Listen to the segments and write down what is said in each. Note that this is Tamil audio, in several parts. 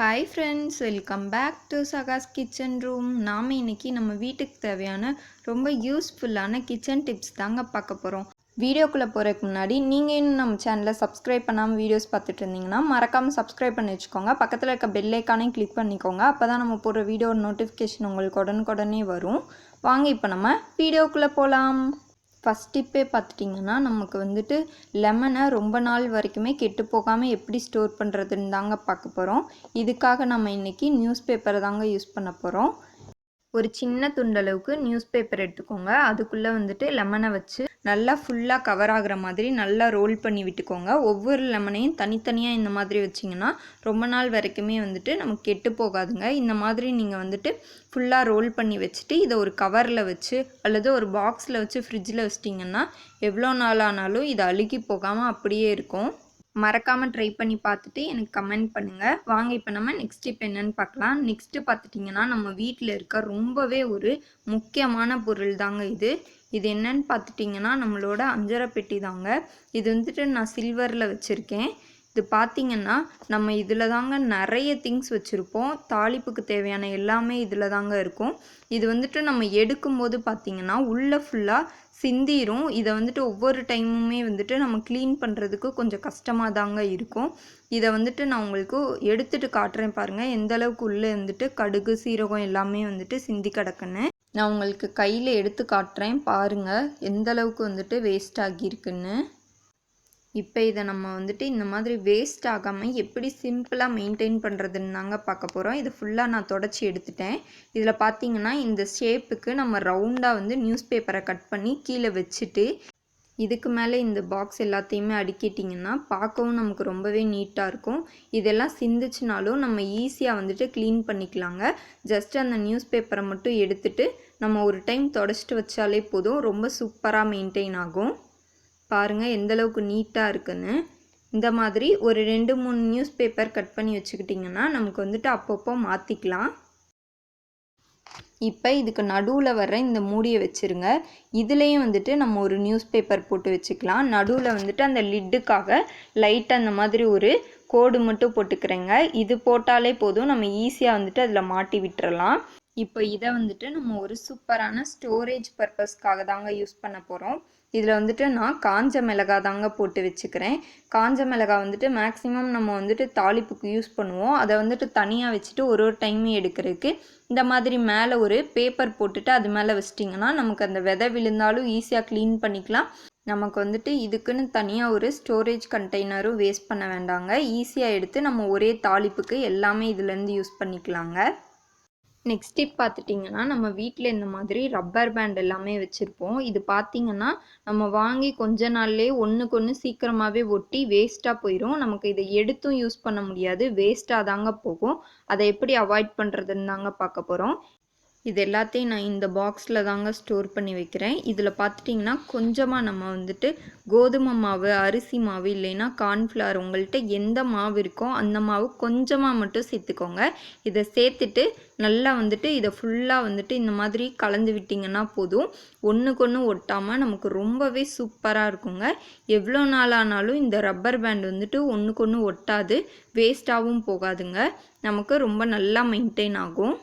Hi friends, welcome back to சகாஸ் கிச்சன் ரூம். நாம் இன்றைக்கி நம்ம வீட்டுக்கு தேவையான ரொம்ப யூஸ்ஃபுல்லான கிச்சன் டிப்ஸ் தாங்க பார்க்க போகிறோம். வீடியோக்குள்ளே போகிறதுக்கு முன்னாடி நீங்கள் இன்னும் நம்ம சேனலை சப்ஸ்கிரைப் பண்ணாமல் வீடியோஸ் பார்த்துட்டு இருந்தீங்கன்னா மறக்காமல் சப்ஸ்கிரைப் பண்ணி வச்சுக்கோங்க. பக்கத்தில் இருக்க பெல் ஐக்கானையும் கிளிக் பண்ணிக்கோங்க. அப்போ தான் நம்ம போடுற வீடியோ நோட்டிஃபிகேஷன் உங்களுக்கு உடனுக்குடனே வரும். வாங்க இப்போ நம்ம வீடியோக்குள்ளே போகலாம். ஃபஸ்ட் டிப்பே பார்த்துட்டிங்கன்னா நமக்கு வந்துட்டு லெமனை ரொம்ப நாள் வரைக்குமே கெட்டு போகாமல் எப்படி ஸ்டோர் பண்ணுறதுன்னு தாங்க பார்க்க போகிறோம். இதுக்காக நம்ம இன்றைக்கி நியூஸ் பேப்பரை தாங்க யூஸ் பண்ண போகிறோம். ஒரு சின்ன துண்டளவுக்கு நியூஸ் பேப்பர் எடுத்துக்கோங்க. அதுக்குள்ளே வந்துட்டு லெமனை வச்சு நல்லா ஃபுல்லாக கவர் ஆகிற மாதிரி நல்லா ரோல் பண்ணி விட்டுக்கோங்க. ஒவ்வொரு லெமனையும் தனித்தனியாக இந்த மாதிரி வச்சிங்கன்னா ரொம்ப நாள் வரைக்குமே வந்துட்டு நமக்கு கெட்டு போகாதுங்க. இந்த மாதிரி நீங்கள் வந்துட்டு ஃபுல்லாக ரோல் பண்ணி வச்சுட்டு இதை ஒரு கவரில் வச்சு அல்லது ஒரு பாக்ஸில் வச்சு ஃப்ரிட்ஜில் வச்சிட்டிங்கன்னா எவ்வளோ நாள் ஆனாலும் இது அழுகி போகாமல் அப்படியே இருக்கும். மறக்காமல் ட்ரை பண்ணி பார்த்துட்டு எனக்கு கமெண்ட் பண்ணுங்கள். வாங்க இப்போ நம்ம நெக்ஸ்ட் டிப் என்னன்னு பார்க்கலாம். நெக்ஸ்ட்டு பார்த்துட்டிங்கன்னா நம்ம வீட்டில் இருக்க ரொம்பவே ஒரு முக்கியமான பொருள் தாங்க இது. இது என்னன்னு பார்த்துட்டிங்கன்னா நம்மளோட அஞ்சரை பெட்டி தாங்க. இது வந்துட்டு நான் சில்வரில் வச்சுருக்கேன். இது பார்த்திங்கன்னா நம்ம இதில் தாங்க நிறைய திங்ஸ் வச்சுருப்போம். தாளிப்புக்கு தேவையான எல்லாமே இதில் தாங்க இருக்கும். இது வந்துட்டு நம்ம எடுக்கும்போது பார்த்திங்கன்னா உள்ளே ஃபுல்லாக சிந்திரும். இதை வந்துட்டு ஒவ்வொரு டைமுமே வந்துட்டு நம்ம க்ளீன் பண்ணுறதுக்கு கொஞ்சம் கஷ்டமாக தாங்க இருக்கும். இதை வந்துட்டு நான் உங்களுக்கு எடுத்துகிட்டு காட்டுறேன் பாருங்கள், எந்த அளவுக்கு உள்ளே வந்துட்டு கடுகு சீரகம் எல்லாமே வந்துட்டு சிந்தி கிடக்குன்னு. நான் உங்களுக்கு கையில் எடுத்து காட்டுறேன் பாருங்கள் எந்த அளவுக்கு வந்துட்டு வேஸ்ட் ஆகியிருக்குன்னு. இப்போ இதை நம்ம வந்துட்டு இந்த மாதிரி வேஸ்ட் ஆகாமல் எப்படி சிம்பிளாக மெயின்டைன் பண்ணுறதுன்னு தாங்க பார்க்க போகிறோம். இதை ஃபுல்லாக நான் தொடச்சி எடுத்துட்டேன். இதில் பார்த்தீங்கன்னா இந்த ஷேப்புக்கு நம்ம ரவுண்டாக வந்து நியூஸ் பேப்பரை கட் பண்ணி கீழே வச்சுட்டு இதுக்கு மேலே இந்த பாக்ஸ் எல்லாத்தையுமே அடுக்கிட்டிங்கன்னா பார்க்கவும் நமக்கு ரொம்பவே நீட்டாக இருக்கும். இதெல்லாம் சிந்துச்சுனாலும் நம்ம ஈஸியாக வந்துட்டு க்ளீன் பண்ணிக்கலாங்க. ஜஸ்ட் அந்த நியூஸ் பேப்பரை மட்டும் எடுத்துகிட்டு நம்ம ஒரு டைம் தொடச்சிட்டு வச்சாலே போதும், ரொம்ப சூப்பராக மெயின்டைன் ஆகும். பாருங்கள் எந்த அளவுக்கு நீட்டாக இருக்குன்னு. இந்த மாதிரி ஒரு 2-3 நியூஸ் பேப்பர் கட் பண்ணி வச்சுக்கிட்டிங்கன்னா நமக்கு வந்துட்டு அப்பப்போ மாற்றிக்கலாம். இப்போ இதுக்கு நடுவில் வர்ற இந்த மூடியை வச்சுருங்க. இதுலேயும் வந்துட்டு நம்ம ஒரு நியூஸ் பேப்பர் போட்டு வச்சுக்கலாம். நடுவில் வந்துட்டு அந்த லிட்டுக்காக லைட்டாக அந்த மாதிரி ஒரு கோடு மட்டும் போட்டுக்கிறேங்க. இது போட்டாலே போதும், நம்ம ஈஸியாக வந்துட்டு அதில் மாட்டி விட்டுறலாம். இப்போ இதை வந்துட்டு நம்ம ஒரு சூப்பரான ஸ்டோரேஜ் பர்பஸ்க்காக தாங்க யூஸ் பண்ண போகிறோம். இதில் வந்துட்டு நான் காஞ்ச மிளகாய் தாங்க போட்டு வச்சுக்கிறேன். காஞ்ச மிளகாய் வந்துட்டு மேக்ஸிமம் நம்ம வந்துட்டு தாளிப்புக்கு யூஸ் பண்ணுவோம். அதை வந்துட்டு தனியாக வச்சுட்டு ஒரு டைமே எடுக்கிறதுக்கு இந்த மாதிரி மேலே ஒரு பேப்பர் போட்டுட்டு அது மேலே வச்சிட்டிங்கன்னா நமக்கு அந்த விதை விழுந்தாலும் ஈஸியாக க்ளீன் பண்ணிக்கலாம். நமக்கு வந்துட்டு இதுக்குன்னு தனியாக ஒரு ஸ்டோரேஜ் கண்டெய்னரும் வேஸ்ட் பண்ண வேண்டாங்க. ஈஸியாக எடுத்து நம்ம ஒரே தாளிப்புக்கு எல்லாமே இதுலேருந்து யூஸ் பண்ணிக்கலாங்க. நெக்ஸ்ட் டிப் பார்த்துட்டிங்கன்னா நம்ம வீட்டில் இந்த மாதிரி ரப்பர் பேண்ட் எல்லாமே வச்சுருப்போம். இது பார்த்திங்கன்னா நம்ம வாங்கி கொஞ்ச நாள்லேயே ஒன்றுக்கு ஒன்று சீக்கிரமாகவே ஒட்டி வேஸ்ட்டாக போயிடும். நமக்கு இதை எடுத்தும் யூஸ் பண்ண முடியாது, வேஸ்ட்டாக தாங்க போகும். அதை எப்படி அவாய்ட் பண்ணுறதுன்னு தாங்க பார்க்க போகிறோம். இது எல்லாத்தையும் நான் இந்த பாக்ஸில் தாங்க ஸ்டோர் பண்ணி வைக்கிறேன். இதில் பார்த்துட்டிங்கன்னா கொஞ்சமாக நம்ம வந்துட்டு கோதுமை மாவு, அரிசி மாவு இல்லைன்னா கார்ன்ஃப்ளவர், உங்கள்கிட்ட எந்த மாவு இருக்கோ அந்த மாவு கொஞ்சமாக மட்டும் சேர்த்துக்கோங்க. இதை சேர்த்துட்டு நல்லா வந்துட்டு இதை ஃபுல்லாக வந்துட்டு இந்த மாதிரி கலந்து விட்டிங்கன்னா போதும். ஒன்றுக்கு ஒன்று ஒட்டாமல் நமக்கு ரொம்பவே சூப்பராக இருக்குங்க. எவ்வளோ நாள் ஆனாலும் இந்த ரப்பர் பேண்ட் வந்துட்டு ஒன்றுக்கு ஒன்று ஒட்டாது, வேஸ்ட்டாகவும் போகாதுங்க. நமக்கு ரொம்ப நல்லா மெயின்டைன் ஆகும்.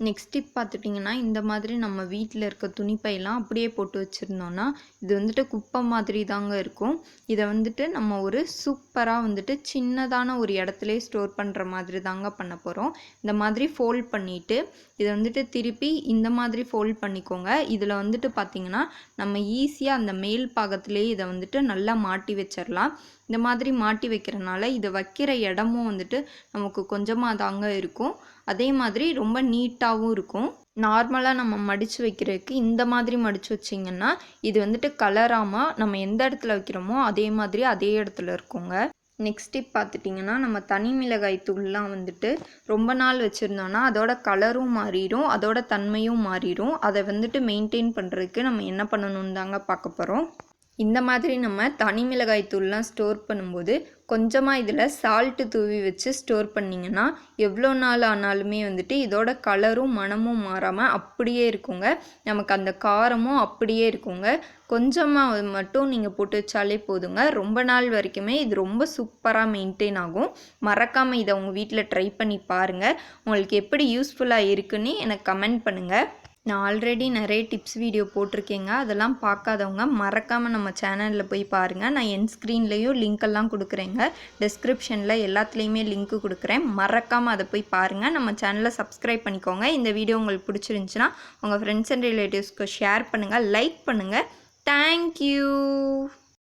நெக்ஸ்ட் டிப் பார்த்துட்டிங்கன்னா இந்த மாதிரி நம்ம வீட்டில் இருக்க துணிப்பையெல்லாம் அப்படியே போட்டு வச்சுருந்தோன்னா இது வந்துட்டு குப்பை மாதிரி தாங்க இருக்கும். இதை வந்துட்டு நம்ம ஒரு சூப்பராக வந்துட்டு சின்னதான ஒரு இடத்துலையே ஸ்டோர் பண்ணுற மாதிரி தாங்க பண்ண போகிறோம். இந்த மாதிரி ஃபோல்ட் பண்ணிவிட்டு இதை வந்துட்டு திருப்பி இந்த மாதிரி ஃபோல்ட் பண்ணிக்கோங்க. இதில் வந்துட்டு பார்த்திங்கன்னா நம்ம ஈஸியாக அந்த மேல் பாகத்துலேயே இதை வந்துட்டு நல்லா மாட்டி வச்சிடலாம். இந்த மாதிரி மாட்டி வைக்கிறனால இதை வைக்கிற இடமும் வந்துட்டு நமக்கு கொஞ்சமாக தாங்க இருக்கும். அதே மாதிரி ரொம்ப நீட்டாகவும் இருக்கும். நார்மலாக நம்ம மடித்து வைக்கிறதுக்கு இந்த மாதிரி மடித்து வச்சிங்கன்னா இது வந்துட்டு கலராமல் நம்ம எந்த இடத்துல வைக்கிறோமோ அதே மாதிரி அதே இடத்துல இருக்குங்க. நெக்ஸ்ட் டிப் பார்த்துட்டிங்கன்னா நம்ம தனி மிளகாய் தூள்லாம் வந்துட்டு ரொம்ப நாள் வச்சுருந்தோன்னா அதோட கலரும் மாறிடும், அதோட தன்மையும் மாறிடும். அதை வந்துட்டு மெயின்டைன் பண்ணுறதுக்கு நம்ம என்ன பண்ணணும்னு தாங்க பார்க்க போகிறோம். இந்த மாதிரி நம்ம தனி மிளகாய் தூள்லாம் ஸ்டோர் பண்ணும்போது கொஞ்சமாக இதில் சால்ட்டு தூவி வச்சு ஸ்டோர் பண்ணிங்கன்னா எவ்வளோ நாள் ஆனாலுமே வந்துட்டு இதோட கலரும் மணமும் மாறாமல் அப்படியே இருக்குங்க. நமக்கு அந்த காரமும் அப்படியே இருக்குங்க. கொஞ்சமாக மட்டும் நீங்கள் போட்டு வச்சாலே போதுங்க. ரொம்ப நாள் வரைக்குமே இது ரொம்ப சூப்பராக மெயின்டைன் ஆகும். மறக்காமல் இதை உங்கள் வீட்டில் ட்ரை பண்ணி பாருங்கள். உங்களுக்கு எப்படி யூஸ்ஃபுல்லாக இருக்குன்னு எனக்கு கமெண்ட் பண்ணுங்கள். நான் ஆல்ரெடி நிறைய டிப்ஸ் வீடியோ போட்டிருக்கேங்க. அதெல்லாம் பார்க்காதவங்க மறக்காமல் நம்ம சேனலில் போய் பாருங்கள். நான் என் ஸ்க்ரீன்லேயும் லிங்க்கெல்லாம் கொடுக்குறேங்க. டிஸ்கிரிப்ஷனில் எல்லாத்துலேயுமே லிங்க்கு கொடுக்குறேன். மறக்காமல் அதை போய் பாருங்கள். நம்ம சேனலை சப்ஸ்கிரைப் பண்ணிக்கோங்க. இந்த வீடியோ உங்களுக்கு பிடிச்சிருந்துச்சுன்னா உங்கள் ஃப்ரெண்ட்ஸ் அண்ட் ரிலேட்டிவ்ஸ்க்கு ஷேர் பண்ணுங்கள், லைக் பண்ணுங்கள். தேங்க்யூ.